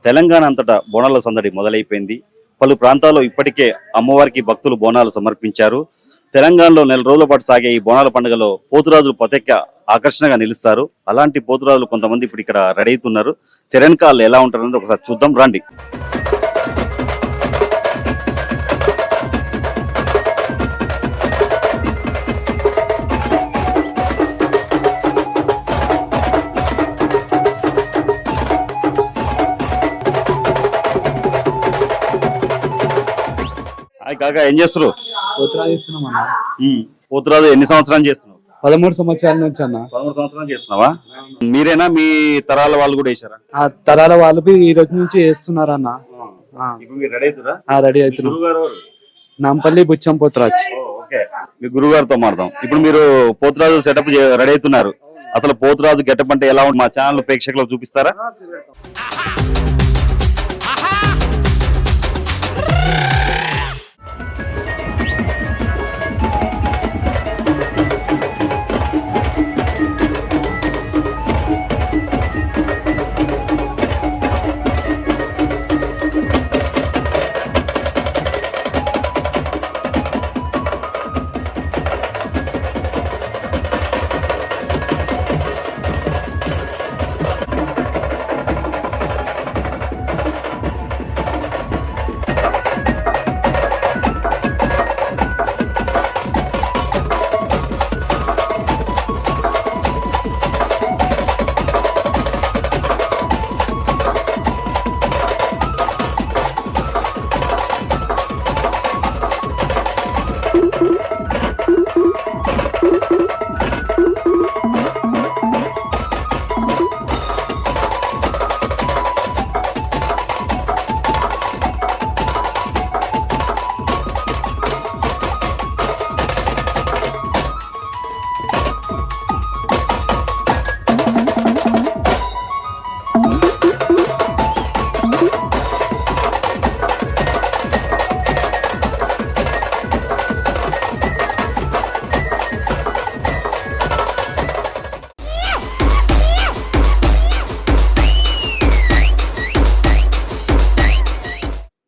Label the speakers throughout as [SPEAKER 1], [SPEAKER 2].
[SPEAKER 1] తెలంగాణ అంతటా బోనాల సందడి మొదలైపోయింది. పలు ప్రాంతాల్లో ఇప్పటికే అమ్మవారికి భక్తులు బోనాలు సమర్పించారు. తెలంగాణలో నెల రోజుల పాటు సాగే ఈ బోనాల పండుగలో పోతురాజులు ప్రత్యేక ఆకర్షణగా నిలుస్తారు. అలాంటి పోతురాజులు కొంతమంది ఇప్పుడు ఇక్కడ రెడీ అవుతున్నారు. తెరన్కాళ్ళు ఎలా ఉంటారనేది ఒకసారి చూద్దాం రండి. హాయ్ కాకా, ఏం చేస్తారు?
[SPEAKER 2] పోతురాజు చేస్తున్నాం అన్న.
[SPEAKER 1] పోతురాజు ఎన్ని సంవత్సరాలు చేస్తున్నావు?
[SPEAKER 2] 13 సంవత్సరాల నుంచి అన్న.
[SPEAKER 1] 13 సంవత్సరాలు చేస్తున్నావా? మీరేనా మీ తరాల వాళ్ళు కూడా వేసారా?
[SPEAKER 2] ఆ తరాల వాళ్ళు ఈ రోజు నుంచి చేస్తున్నారు అన్న.
[SPEAKER 1] ఇప్పుడు మీరు రెడీ అవుతారా?
[SPEAKER 2] రెడీ అవుతున్నాం.
[SPEAKER 1] గురుగారు ఎవరు?
[SPEAKER 2] నాంపల్లి బుచ్చం పోతురాజ్.
[SPEAKER 1] ఓకే, మీ గురుగారితో మాట్లాడదాం. ఇప్పుడు మీరు పోతురాజు సెటప్ రెడీ అవుతున్నారు. అసలు పోతురాజు గెటప్ అంటే ఎలా ఉంటుంది మా ఛానల్ ప్రేక్షకులకు చూపిస్తారా?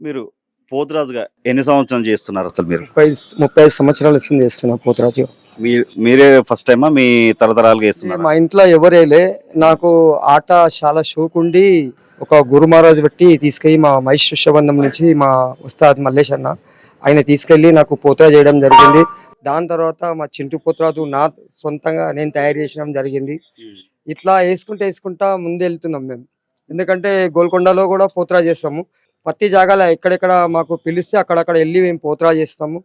[SPEAKER 1] మీరు పోతురాజుగా ఎన్ని సంవత్సరాలు చేస్తున్నారు అసలు? మీరు
[SPEAKER 2] 35 సంవత్సరాలు వస్తుంది చేస్తున్నా పోతురాజు.
[SPEAKER 1] మీరే ఫస్ట్ టైమా మీ తరతరాలుగా చేస్తున్నారు?
[SPEAKER 2] మా ఇంట్లో ఎవరేలే, నాకు ఆట చాలా షోకుండి ఒక గురు మహారాజు బట్టి తీసుకెళ్ళి మా మహేష్ శిష్యబంధం నుంచి మా ఉస్తాద్ మల్లేష్ అన్న ఆయన తీసుకెళ్లి నాకు పోతురా చేయడం జరిగింది. దాని తర్వాత మా చింటూ పోతురాజు నా సొంతంగా నేను తయారు చేయడం జరిగింది. ఇట్లా వేసుకుంటా ముందు వెళ్తున్నాం మేము. ఎందుకంటే గోల్కొండలో కూడా పోతురా చేస్తాము. ప్రతి జాగాలో ఎక్కడెక్కడ మాకు పిలిస్తే అక్కడక్కడ వెళ్ళి మేము పోతురా చేస్తాము.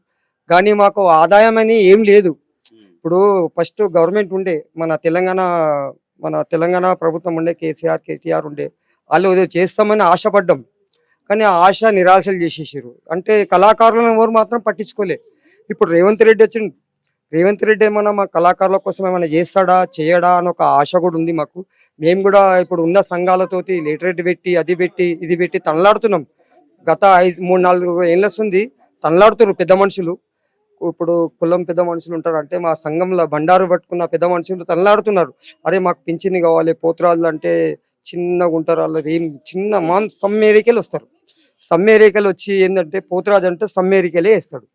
[SPEAKER 2] కానీ మాకు ఆదాయం అని ఏం లేదు. ఇప్పుడు ఫస్ట్ గవర్నమెంట్ ఉండే మన తెలంగాణ ప్రభుత్వం ఉండే, కేసీఆర్ కేటీఆర్ ఉండే, వాళ్ళు చేస్తామని ఆశపడ్డాం. కానీ ఆ ఆశ నిరాశలు చేసేసారు. అంటే కళాకారులను ఎవరు మాత్రం పట్టించుకోలే. ఇప్పుడు రేవంత్ రెడ్డి వచ్చింది. రేవంత్ రెడ్డి ఏమన్నా మా కళాకారుల కోసం ఏమైనా చేస్తాడా చేయడా అని ఒక ఆశ కూడా ఉంది మాకు. మేము కూడా ఇప్పుడు ఉన్న సంఘాలతోటి లెటరేట్ పెట్టి అది పెట్టి ఇది పెట్టి తనలాడుతున్నాం. గత 3-4 ఏళ్ళ వస్తుంది తనలాడుతున్నారు పెద్ద మనుషులు. ఇప్పుడు కులం పెద్ద మనుషులు ఉంటారు, అంటే మా సంఘంలో బండారు పట్టుకున్న పెద్ద మనుషులు తనలాడుతున్నారు. అరే మాకు పింఛని కావాలి, పోతురాజులు అంటే చిన్నగా ఉంటారు, వాళ్ళకి ఏం చిన్న సమ్మేరికలు వస్తారు. సమ్మేరికలు వచ్చి ఏంటంటే పోతురాజు అంటే సమ్మేరికలే వేస్తాడు,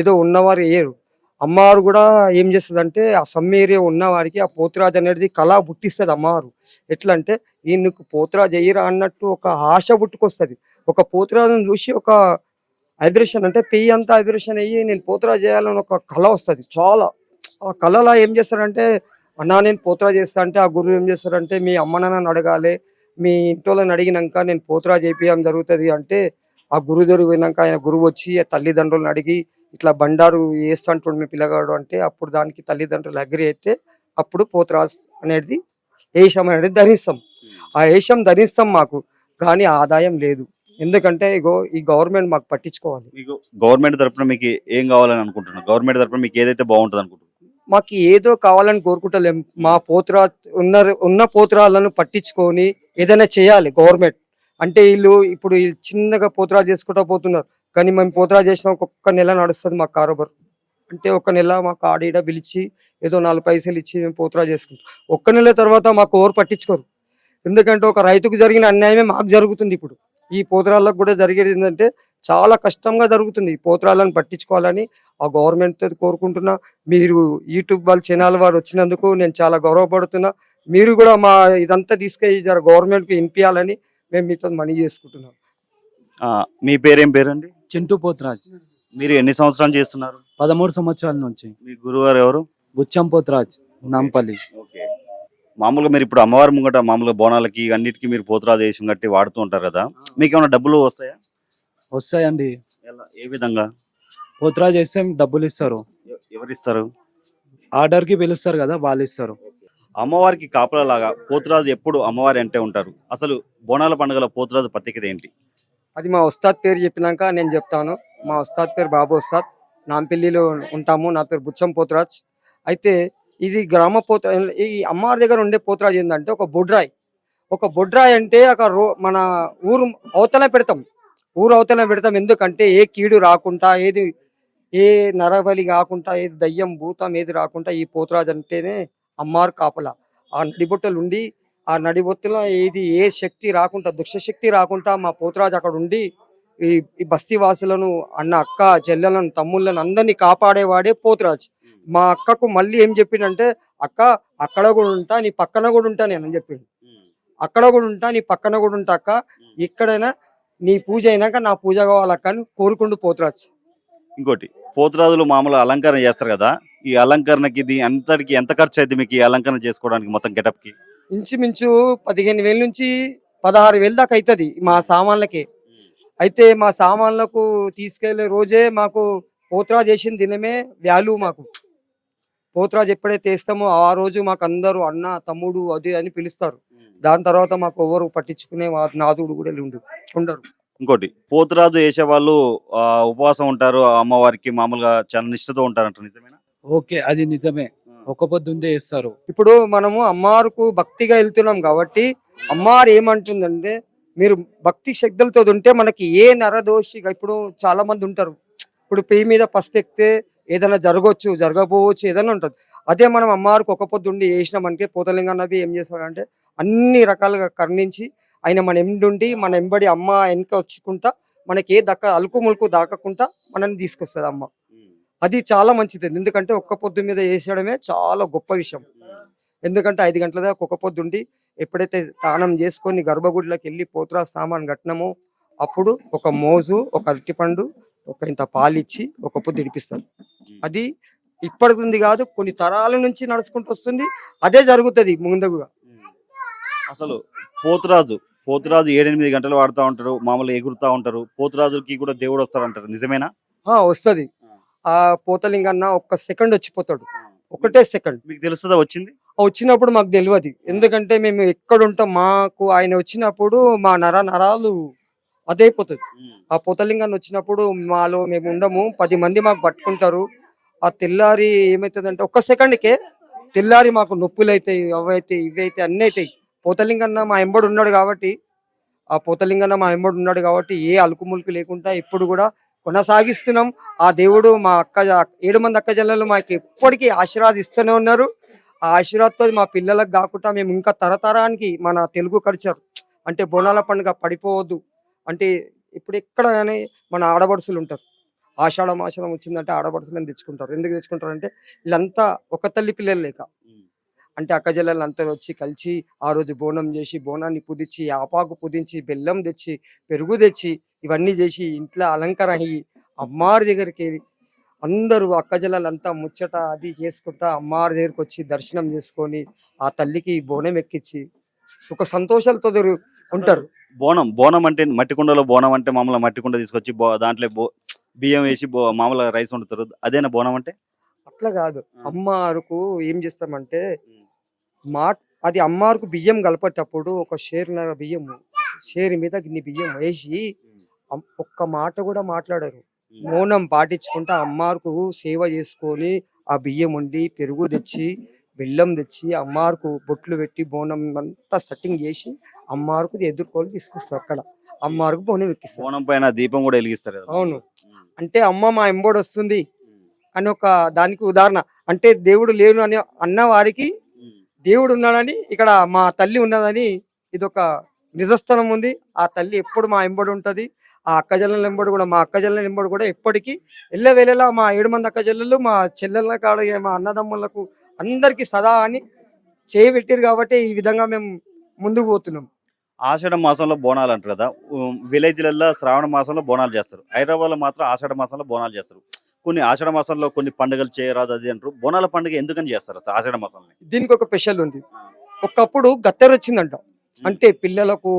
[SPEAKER 2] ఏదో ఉన్నవారు వేయరు. అమ్మవారు కూడా ఏం చేస్తుంది అంటే ఆ సమ్మేరియా ఉన్నవారికి ఆ పోతురాజు అనేది కళ పుట్టిస్తుంది అమ్మవారు. ఎట్లా అంటే ఈయనకు పోతురాజు అయ్యిరా అన్నట్టు ఒక ఆశ పుట్టుకొస్తుంది. ఒక పోతురాజును చూసి ఒక ఐబ్రేషన్ అంటే పెయ్యి అంతా ఐబ్రేషన్ అయ్యి నేను పోతురాజు చేయాలని ఒక కళ వస్తుంది. చాలా ఆ కళలో ఏం చేస్తారంటే, అన్నా నేను పోతురాజు చేస్తా అంటే ఆ గురువు ఏం చేస్తారంటే, మీ అమ్మ నాన్నని అడగాలి, మీ ఇంట్లోని అడిగినాక నేను పోతురాజు చేయించడం జరుగుతుంది అంటే, ఆ గురువు దగ్గర పోయినాక ఆయన గురువు వచ్చి తల్లిదండ్రులను అడిగి ఇట్లా బండారు వేస్తుంటాడు మీ పిల్లగాడు అంటే, అప్పుడు దానికి తల్లిదండ్రులు అగ్రి అయితే అప్పుడు పోతురాజు అనేది వేషం అనేది ధరిస్తాం. ఆ వేషం ధరిస్తాం మాకు, కానీ ఆదాయం లేదు. ఎందుకంటే ఈ గవర్నమెంట్ మాకు పట్టించుకోవాలి.
[SPEAKER 1] గవర్నమెంట్ తరఫున మీకు ఏం కావాలని అనుకుంటున్నారు? గవర్నమెంట్ తరఫున మీకు ఏదైతే బాగుంటుంది అనుకుంటున్నారు?
[SPEAKER 2] మాకు ఏదో కావాలని కోరుకుంటలేం. మా ఉన్న పోతురాలను పట్టించుకొని ఏదైనా చేయాలి గవర్నమెంట్. అంటే వీళ్ళు ఇప్పుడు చిన్నగా పోతురా చేసుకుంటా పోతున్నారు, కానీ మేము పోతురా చేసిన ఒక్క నెల నడుస్తుంది మాకు కారోబార్. అంటే ఒక నెల మాకు ఆడీడ పిలిచి ఏదో 4 పైసలు ఇచ్చి మేము పోతురా చేసుకుంటాం. ఒక్క నెల తర్వాత మాకు ఎవరు పట్టించుకోరు. ఎందుకంటే ఒక రైతుకు జరిగిన అన్యాయమే మాకు జరుగుతుంది ఇప్పుడు. ఈ పోతురాళ్ళకు కూడా జరిగేది ఏంటంటే చాలా కష్టంగా జరుగుతుంది. ఈ పోతురాళ్ళని పట్టించుకోవాలని ఆ గవర్నమెంట్ కోరుకుంటున్నా. మీరు యూట్యూబ్ వాళ్ళ ఛానల్ వారు వచ్చినందుకు నేను చాలా గౌరవపడుతున్నా. మీరు కూడా మా ఇదంతా తీసుకెళ్ళి జర గవర్నమెంట్కి వినిపించాలని మేము మీతో మనీ చేసుకుంటున్నాం.
[SPEAKER 1] ఆ, మీ పేరేం పేరండి?
[SPEAKER 3] చింటూ పోతురాజ్.
[SPEAKER 1] మీరు ఎన్ని సంవత్సరాలు చేస్తున్నారు?
[SPEAKER 3] 13 సంవత్సరాల నుంచి.
[SPEAKER 1] మీ గురువారు ఎవరు?
[SPEAKER 3] బుచ్చం పోతురాజ్, నాంపల్లి.
[SPEAKER 1] ఓకే. మామూలుగా మీరు ఇప్పుడు అమ్మవారి ముంగట మామూలుగా బోనాలకి అన్నిటికీ మీరు పోతురాజు వేషం కట్టి వాడుతూ ఉంటారు కదా, మీకు ఏమైనా డబ్బులు వస్తాయా?
[SPEAKER 3] వస్తాయండి.
[SPEAKER 1] ఏ విధంగా?
[SPEAKER 3] పోతురాజ్ వేస్తే డబ్బులు ఇస్తారు.
[SPEAKER 1] ఎవరు ఇస్తారు?
[SPEAKER 3] ఆర్డర్ కి పిలుస్తారు కదా, వాళ్ళు ఇస్తారు.
[SPEAKER 1] అమ్మవారికి కాపలా లాగా పోతురాజు ఎప్పుడు అమ్మవారి అంటే ఉంటారు. అసలు బోనాల పండుగల పోతురాజు ప్రత్యేకత ఏంటి?
[SPEAKER 2] అది మా ఉస్తాద్ పేరు చెప్పినాక నేను చెప్తాను. మా ఉస్తాద్ పేరు బాబు ఉస్తాద్. నాంపల్లిలో ఉంటాము. నా పేరు బుచ్చం పోతురాజ్. అయితే ఇది గ్రామ ఈ అమ్మవారి దగ్గర ఉండే పోతురాజు ఏంటంటే ఒక బొడ్రాయి. ఒక బొడ్రాయి అంటే ఒక మన ఊరు అవతల పెడతాం. ఊరు అవతల పెడతాం. ఎందుకంటే ఏ కీడు రాకుండా, ఏది ఏ నరబలి కాకుండా, ఏది దయ్యం భూతం ఏది రాకుండా ఈ పోతురాజు అంటేనే అమ్మవారు కాపలా. ఆ నడిబొట్టలు ఉండి ఆ నడిబొట్టులో ఏది ఏ శక్తి రాకుండా, దుష్ట శక్తి రాకుండా మా పోతురాజు అక్కడ ఉండి ఈ ఈ బస్తీ వాసులను, అన్న అక్క చెల్లెలను తమ్ముళ్ళను అందరినీ కాపాడేవాడే పోతురాజు. మా అక్కకు మళ్ళీ ఏం చెప్పిండంటే, అక్క అక్కడ కూడా ఉంటా, నీ పక్కన కూడా ఉంటా నేను అని చెప్పిండు. అక్కడ కూడా ఉంటా, నీ పక్కన కూడా ఉంటా అక్క, ఎక్కడైనా నీ పూజ అయినాక నా పూజ కావాలక్క అని కోరుకుంటూ పోతురాజు.
[SPEAKER 1] ఇంకోటి, పోతురాజులు మామూలు అలంకరణ చేస్తారు కదా, ఈ అలంకరణకి ఇది అంతటికి ఎంత ఖర్చు అయితే మీకు ఈ అలంకరణ చేసుకోవడానికి మొత్తం గెటప్ కి?
[SPEAKER 2] ఇంచుమించు 15,000 నుంచి 16,000 దాకా అవుతుంది మా సామాన్లకి. అయితే మా సామాన్లకు తీసుకెళ్లే రోజే మాకు పోతురాజు చేసిన దినమే వాల్యూ. మాకు పోతురాజు ఎప్పుడైతే వేస్తామో ఆ రోజు మాకు అందరూ అన్న తమ్ముడు అది అని పిలుస్తారు. దాని తర్వాత మాకు ఎవరు పట్టించుకునే నాదుడు కూడా ఉండరు.
[SPEAKER 1] ఇంకోటి, పోతురాజు వేసే వాళ్ళు ఉపవాసం ఉంటారు, ఆ అమ్మవారికి మామూలుగా చాలా నిష్ఠతో ఉంటారంట, నిజమేనా?
[SPEAKER 3] ఓకే, అది నిజమే. ఒక పొద్దుందే వేస్తారు.
[SPEAKER 2] ఇప్పుడు మనము అమ్మవారికి భక్తిగా వెళ్తున్నాం కాబట్టి అమ్మవారు ఏమంటుందంటే, మీరు భక్తి శ్రద్ధలతో ఉంటే మనకి ఏ నరదోషిగా, ఇప్పుడు చాలా మంది ఉంటారు, ఇప్పుడు పెయ్యి మీద పసుపెక్కితే ఏదైనా జరగవచ్చు, జరగకపోవచ్చు, ఏదైనా ఉంటుంది. అదే మనం అమ్మవారికి ఒక పొద్దు ఉండి వేసినామంటే పోతలింగన్నవి ఏం చేస్తాడంటే అన్ని రకాలుగా కరుణించి ఆయన మన ఎండుండి మన ఎంబడి అమ్మ వెనక వచ్చుకుంటా మనకి ఏ అలుకు ములుకు దాకకుండా మనల్ని తీసుకొస్తుంది అమ్మ. అది చాలా మంచిది. ఎందుకంటే ఒక్క పొద్దు మీద వేసేయడమే చాలా గొప్ప విషయం. ఎందుకంటే 5 గంటల దాకా ఒక్క పొద్దు ఉండి ఎప్పుడైతే స్నానం చేసుకొని గర్భగుడిలోకి వెళ్ళి పోతురాజు సామాన్ కట్టినామో అప్పుడు ఒక మోజు, ఒక అరటిపండు, ఒక ఇంత పాలిచ్చి ఒక పొద్దు ఇడిపిస్తారు. అది ఇప్పటిది కాదు, కొన్ని తరాల నుంచి నడుచుకుంటూ వస్తుంది. అదే జరుగుతుంది ముందుగా.
[SPEAKER 1] అసలు పోతురాజు 7-8 గంటలు వాడుతూ ఉంటారు, మామూలుగా ఎగురుతూ ఉంటారు. పోతురాజులకి కూడా దేవుడు వస్తాడు అంటారు, నిజమేనా?
[SPEAKER 2] వస్తుంది. ఆ పోతలింగన్న ఒక్క సెకండ్ వచ్చిపోతాడు, ఒకటే సెకండ్.
[SPEAKER 1] మీకు తెలుస్తుందా వచ్చింది?
[SPEAKER 2] వచ్చినప్పుడు మాకు తెలియదు. ఎందుకంటే మేము ఎక్కడ ఉంటాం, మాకు ఆయన వచ్చినప్పుడు మా నరాలు అదైపోతుంది. ఆ పోతలింగన్న వచ్చినప్పుడు మాలో మేము ఉండము, 10 మంది మాకు పట్టుకుంటారు. ఆ తెల్లారి ఏమవుతుందంటే ఒక్క సెకండ్కే తెల్లారి మాకు నొప్పులు అవుతాయి, అవైతే ఇవైతే అన్నీ అవుతాయి. పోతలింగన్న మా ఎంబడి ఉన్నాడు కాబట్టి ఏ అలుకు ములుకు లేకుండా ఇప్పుడు కూడా కొనసాగిస్తున్నాం. ఆ దేవుడు మా 7 మంది అక్క చెల్లెలు మాకు ఎప్పటికీ ఆశీర్వాదిస్తూనే ఉన్నారు. ఆ ఆశీర్వాదంతో మా పిల్లలకు కాకుండా మేము ఇంకా తరతరానికి మన తెలుగు కల్చర్ అంటే బోనాల పండుగ పడిపోవద్దు అంటే, ఇప్పుడు ఎక్కడ కానీ మన ఆడపడుచులు ఉంటారు. ఆషాఢ మాసం వచ్చిందంటే ఆడపడుచులను తెచ్చుకుంటారు. ఎందుకు తెచ్చుకుంటారు అంటే వీళ్ళంతా ఒక తల్లి పిల్లలు లేక, అంటే అక్క చెల్లెలు అంతా వచ్చి కలిసి ఆ రోజు బోనం చేసి, బోనాన్ని పుదించి, ఆపాకు పుదించి, బెల్లం తెచ్చి, పెరుగు తెచ్చి, ఇవన్నీ చేసి ఇంట్లో అలంకరణ అయ్యి అమ్మవారి దగ్గరికి అందరూ అక్క చెల్లెలంతా ముచ్చట అది చేసుకుంటా అమ్మవారి దగ్గరికి వచ్చి దర్శనం చేసుకొని ఆ తల్లికి బోనం ఎక్కించి సుఖ సంతోషాలతో ఉంటారు.
[SPEAKER 1] బోనం అంటే మట్టి కుండలో బోనం అంటే మామూలుగా మట్టి కుండ తీసుకొచ్చి దాంట్లో బియ్యం వేసి మామూలుగా రైస్ వండుతారు, అదేనా బోనం అంటే?
[SPEAKER 2] అట్లా కాదు. అమ్మవారికి ఏం చేస్తామంటే అది అమ్మవారికి బియ్యం కలపేటప్పుడు ఒక షేరున్నర బియ్యం, షేరు మీద గిన్ని బియ్యం వేసి ఒక్క మాట కూడా మాట్లాడరు, మౌనం పాటించుకుంటా అమ్మవారికి సేవ చేసుకొని ఆ బియ్యం వండి, పెరుగు తెచ్చి, బెల్లం తెచ్చి అమ్మవారికి బొట్లు పెట్టి బోనం అంతా సెట్టింగ్ చేసి అమ్మవారికి ఎదుర్కొని తీసుకొస్తారు. అక్కడ అమ్మవారికి బోనం ఎక్కిస్తారు.
[SPEAKER 1] బోనం పైన దీపం కూడా వెలిగిస్తారు.
[SPEAKER 2] అవును, అంటే అమ్మ మా ఎంబడి వస్తుంది అని ఒక దానికి ఉదాహరణ. అంటే దేవుడు లేను అని అన్న వారికి దేవుడు ఉన్నాడని, ఇక్కడ మా తల్లి ఉన్నదని ఇదొక నిజస్థలం ఉంది. ఆ తల్లి ఎప్పుడు మా ఎంబడి ఉంటది. ఆ అక్కజెల్లెల ఎంబడి కూడా మా అక్కజెల్లెల ఎంబడి కూడా ఎప్పటికీ ఎల్లవేళలా మా 7 మంది అక్కజెల్లెలు మా చెల్లెళ్ళ కాడ మా అన్నదమ్ములకు అందరికీ సదా అని చేయబెట్టిరు కాబట్టి ఈ విధంగా మేము ముందుకు పోతున్నాం.
[SPEAKER 1] ఆషాఢ మాసంలో బోనాలు అంటారు కదా. విలేజ్లలో శ్రావణ మాసంలో బోనాలు చేస్తారు. హైదరాబాద్లో మాత్రం ఆషాఢ మాసంలో బోనాలు చేస్తారు. కొన్ని ఆషాఢ మాసంలో కొన్ని పండుగలు చేయరాదు అది అంటారు. బోనాల పండుగ ఎందుకని చేస్తారు అసలు ఆషాఢ మాసంలో?
[SPEAKER 2] దీనికి ఒక స్పెషల్ ఉంది. ఒకప్పుడు గత్తెర వచ్చిందంట. అంటే పెద్దలకు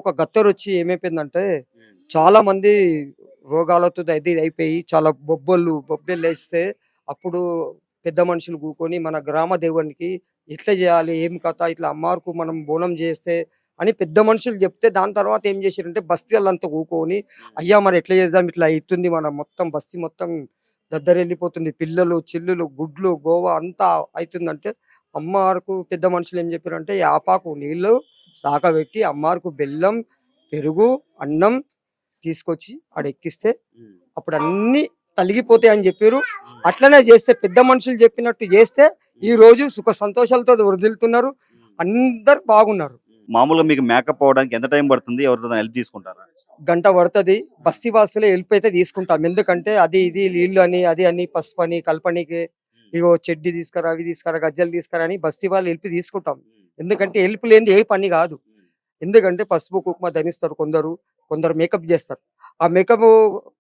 [SPEAKER 2] ఒక గత్తెర వచ్చి ఏమైపోయిందంటే చాలా మంది రోగాలతో ఇది అయిపోయి చాలా బొబ్బెలు వేస్తే అప్పుడు పెద్ద మనుషులు కూకొని మన గ్రామ దేవునికి ఎట్లా చేయాలి ఏం కథ ఇట్లా అమ్మారుకు మనం బోనం చేస్తే అని పెద్ద మనుషులు చెప్తే దాని తర్వాత ఏం చేశారంటే బస్తీలంతా కూకొని అయ్యా మరి ఎట్లా చేద్దాం ఇట్లా అవుతుంది మన మొత్తం బస్తీ మొత్తం దద్దరెళ్ళిపోతుంది పిల్లలు చిల్లులు గుడ్లు గోవా అంతా అవుతుందంటే అమ్మవారికి పెద్ద మనుషులు ఏం చెప్పారంటే యాపాకు నీళ్లు సాకబెట్టి అమ్మవారికి బెల్లం పెరుగు అన్నం తీసుకొచ్చి ఆడ ఎక్కిస్తే అప్పుడు అన్ని తలిగిపోతాయి అని చెప్పారు. అట్లనే చేస్తే పెద్ద మనుషులు చెప్పినట్టు చేస్తే ఈ రోజు సుఖ సంతోషాలతో వదిలితున్నారు. అందరు బాగున్నారు.
[SPEAKER 1] మామూలుగా మీకు మేకప్ అవడానికి ఎంత టైం పడుతుంది? ఎవరితో హెల్ప్ తీసుకుంటారా?
[SPEAKER 2] గంట పడుతుంది. బస్తీ వాసులే హెల్ప్ అయితే తీసుకుంటాం. ఎందుకంటే అది ఇది నీళ్లు అని అది అని పసుపు అని కలపనీకి ఇగో చెడ్డి తీసుకురా అవి తీసుకురా గజ్జలు తీసుకురా అని బస్తీ వాళ్ళు హెల్ప్ తీసుకుంటాం. ఎందుకంటే హెల్ప్ లేనిది ఏ పని కాదు. ఎందుకంటే పసుపు కుంకుమ ధరిస్తారు కొందరు మేకప్ చేస్తారు. ఆ మేకప్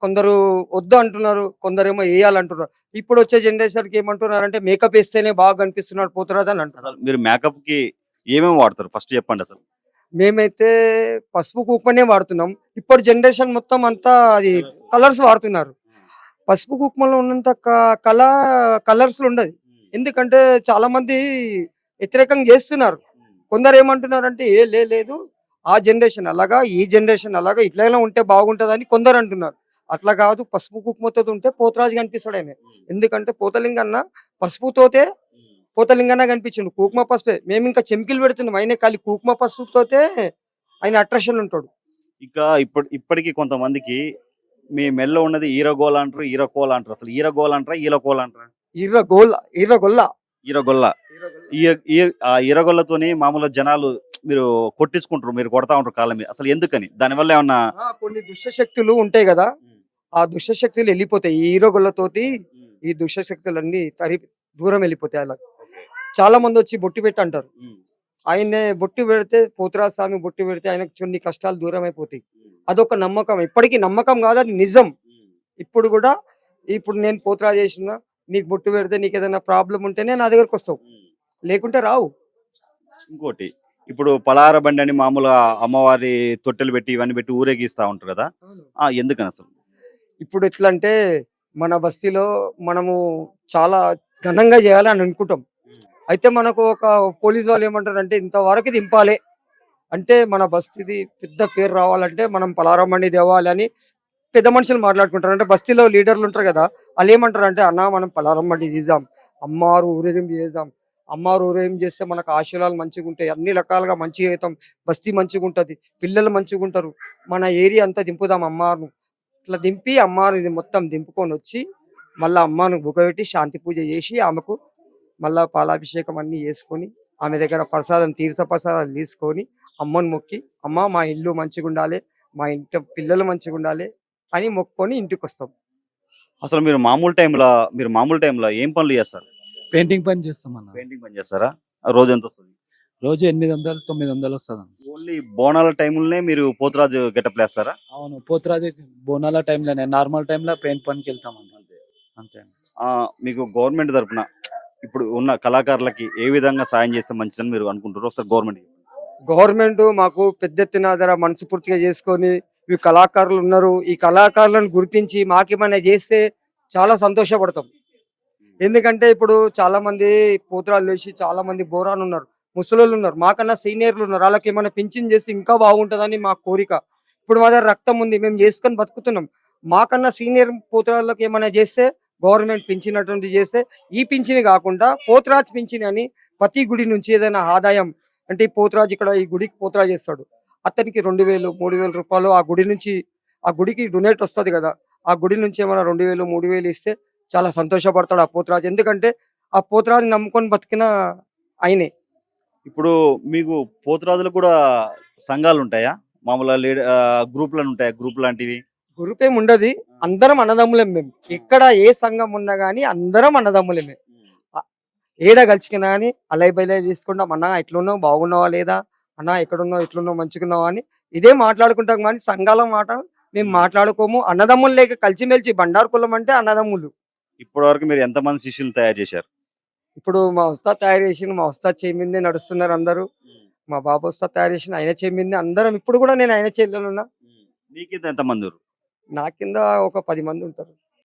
[SPEAKER 2] కొందరు వద్దు అంటున్నారు, కొందరేమో వేయాలంటున్నారు. ఇప్పుడు వచ్చే జనరేషన్ కి ఏమంటున్నారంటే మేకప్ వేస్తేనే బాగా కనిపిస్తున్నాడు పోతురాజు అని అంటారు.
[SPEAKER 1] అసలు మీరు మేకప్ కి ఏమేమి వాడతారు ఫస్ట్ చెప్పండి అసలు?
[SPEAKER 2] మేమైతే పసుపు కుంకుమనే వాడుతున్నాం. ఇప్పుడు జనరేషన్ మొత్తం అంతా అది కలర్స్ వాడుతున్నారు. పసుపు కుంకుమలో ఉన్నంత కలర్స్ ఉండదు. ఎందుకంటే చాలా మంది వ్యతిరేకంగా చేస్తున్నారు. కొందరు ఏమంటున్నారంటే లేదు ఆ జనరేషన్ అలాగా ఈ జనరేషన్ అలాగా ఇట్లైనా ఉంటే బాగుంటదని కొందరు అంటున్నారు. అట్లా కాదు, పసుపు కుంకుమతో ఉంటే పోతరాజు కనిపిస్తాడు ఆయన. ఎందుకంటే పోతలింగన్న పసుపుతోతే పోతలింగన్న కనిపించిండు. కుంకుమ పసుపే మేము ఇంకా చెమికిలు పెడుతున్నాం. ఆయన ఖాళీ కుంకుమ పసుపుతోతే ఆయన అట్రాక్షన్ ఉంటాడు.
[SPEAKER 1] ఇంకా ఇప్పటికీ కొంతమందికి మీ మెల్లో ఉన్నది ఈరగోల అంటారు, ఈరకోల అంటారు. అసలు ఈరగోల అంటారా ఈలకోల అంటారా?
[SPEAKER 2] ఈరగొల్ల
[SPEAKER 1] ఈరగొల్ల. ఆ ఈరగొల్లతోని మామూలుగా జనాలు మీరు కొట్టించుకుంటారు, మీరు కొడతా ఉంటారు కాళ్ళ మీద. అసలు ఎందుకని? దానివల్ల ఏమన్నా
[SPEAKER 2] కొన్ని దుష్ట శక్తులు ఉంటాయి కదా, ఆ దుష్ట శక్తులు వెళ్ళిపోతాయి. ఈ ఈరగొల్లతోటి ఈ దుష్ట శక్తులన్నీ దూరం వెళ్ళిపోతాయి. అలా చాలా మంది వచ్చి బొట్టు పెట్టి అంటారు. ఆయన్నే బొట్టు పెడితే పోతురాజు స్వామి బొట్టు పెడితే ఆయనకు కొన్ని కష్టాలు దూరం అయిపోతాయి. అదొక నమ్మకం. ఇప్పటికీ నమ్మకం కాదు, అది నిజం. ఇప్పుడు నేను పోతురాజు చేసిన నీకు బొట్టు పెడితే నీకు ఏదైనా ప్రాబ్లం ఉంటేనే నా దగ్గరకు వస్తావు, లేకుంటే రావు.
[SPEAKER 1] ఇంకోటి, ఇప్పుడు పలార బండి అని మామూలుగా అమ్మవారి తొట్టెలు పెట్టి ఇవన్నీ పెట్టి ఊరేగిస్తా ఉంటారు కదా. ఎందుకని అసలు?
[SPEAKER 2] ఇప్పుడు ఎట్లా అంటే మన బస్తీలో మనము చాలా ఘనంగా చేయాలని అనుకుంటాం. అయితే మనకు ఒక పోలీస్ వాళ్ళు ఏమంటారు అంటే ఇంతవరకు దింపాలి అంటే మన బస్తీది పెద్ద పేరు రావాలంటే మనం పలారం బండి తేవాలి అని పెద్ద మనుషులు మాట్లాడుకుంటారు. అంటే బస్తీలో లీడర్లు ఉంటారు కదా, వాళ్ళు ఏమంటారు అంటే అన్న మనం పలారం బండి తీద్దాం, అమ్మవారు ఊరేగింపు చేద్దాం. అమ్మవారు ఊరేగింపు చేస్తే మనకు ఆశీర్వాదాలు మంచిగా ఉంటాయి, అన్ని రకాలుగా మంచిగా అవుతాం, బస్తీ మంచిగా ఉంటుంది, పిల్లలు మంచిగా ఉంటారు, మన ఏరియా అంతా దింపుదాం అమ్మవారిని. ఇట్లా దింపి అమ్మవారిని మొత్తం దింపుకొని వచ్చి మళ్ళీ అమ్మను బుగబెట్టి శాంతి పూజ చేసి ఆమెకు మళ్ళా పాలాభిషేకం అన్ని చేసుకొని ఆమె దగ్గర ప్రసాదం తీర్థ ప్రసాదాలు తీసుకొని అమ్మను మొక్కి అమ్మ మా ఇల్లు మంచిగా ఉండాలి, మా ఇంటి పిల్లలు మంచిగా ఉండాలి అని మొక్కుకొని ఇంటికి వస్తాం.
[SPEAKER 1] అసలు మీరు మామూలు టైంలో ఏం పనులు చేస్తారు?
[SPEAKER 3] పెయింటింగ్ పని చేస్తాం అన్న.
[SPEAKER 1] పెయింటింగ్ పని చేస్తారా? రోజు ఎంత వస్తుంది?
[SPEAKER 3] రోజు 800 900 వస్తుంది.
[SPEAKER 1] ఓన్లీ బోనాల టైంలోనే మీరు పోతురాజు గెటప్ వేస్తారా?
[SPEAKER 3] అవును, పోతురాజు బోనాల టైంలోనే, నార్మల్ టైంలో పెయింట్ పనికి వెళ్తాం అంతే.
[SPEAKER 1] మీకు గవర్నమెంట్ తరపున ఇప్పుడు ఉన్న కళాకారులకి ఏ విధంగా సాయం చేస్తే మంచిదని మీరు అనుకుంటారు? ఒకసారి
[SPEAKER 2] గవర్నమెంట్ మాకు పెద్ద ఎత్తున ధర మనస్ఫూర్తిగా చేసుకొని ఈ కళాకారులు ఉన్నారు, ఈ కళాకారులను గుర్తించి మాకేమైనా చేస్తే చాలా సంతోషపడతాం. ఎందుకంటే ఇప్పుడు చాలా మంది పోతురాలు వేసి చాలా మంది బోరాలు ఉన్నారు, ముసలోళ్ళు ఉన్నారు, మాకన్నా సీనియర్లు ఉన్నారు, వాళ్ళకి ఏమైనా పింఛన్ చేసి ఇంకా బాగుంటుందని మా కోరిక. ఇప్పుడు మా దగ్గర రక్తం ఉంది, మేము చేసుకొని బతుకుతున్నాం. మాకన్నా సీనియర్ పోతురాళ్ళకి ఏమైనా చేస్తే గవర్నమెంట్ పింఛనటువంటి చేస్తే ఈ పింఛని కాకుండా పోతురాజు పింఛని అని ప్రతి గుడి నుంచి ఏదైనా ఆదాయం అంటే ఈ పోతురాజు ఇక్కడ ఈ గుడికి పోతురాజు చేస్తాడు, అతనికి 2000 3000 రూపాయలు ఆ గుడి నుంచి ఆ గుడికి డొనేట్ వస్తుంది కదా, ఆ గుడి నుంచి ఏమైనా 2000 3000 ఇస్తే చాలా సంతోషపడతాడు ఆ పోతురాజు. ఎందుకంటే ఆ పోతురాజు నమ్ముకొని బతికిన ఆయనే.
[SPEAKER 1] ఇప్పుడు మీకు పోతురాజులు కూడా సంఘాలు ఉంటాయా? మామూలుగా గ్రూపులు ఉంటాయా? గ్రూప్ లాంటివి?
[SPEAKER 2] గ్రూప్ ఏమి ఉండదు, అందరం అన్నదమ్ములేం మేము. ఎక్కడ ఏ సంఘం ఉన్నా గానీ అందరం అన్నదమ్ములేమే. ఆ, ఏడ కలిసికినా కానీ అలై బలై తీసుకుంటాం. అన్నా ఎట్లున్నావు, బాగున్నావా లేదా, అన్నా ఎక్కడున్నావు, ఎట్లున్నావు, మంచిగున్నావా అని ఇదే మాట్లాడుకుంటాం. కానీ సంఘాల మాట మేము మాట్లాడుకోము. అన్నదమ్ములు లేక కలిసిమెలిసి బండారు కులం అంటే అన్నదమ్ములు.
[SPEAKER 1] ఇప్పటి వరకు మీరు ఎంతమంది శిష్యులు తయారు చేశారు?
[SPEAKER 2] ఇప్పుడు మా ఉస్తాద్ తయారు చేసిన, మా ఉస్తాద్ చేయి మీదే నడుస్తున్నారు అందరూ. మా బాబు ఉస్తాద్ తయారు చేసిన ఆయన చేయి మీదే అందరం. ఇప్పుడు కూడా నేను ఆయన చేతిలో ఉన్నా.
[SPEAKER 1] నీకు ఎంతమంది?
[SPEAKER 2] నా కింద ఒక 10 మంది ఉంటారు.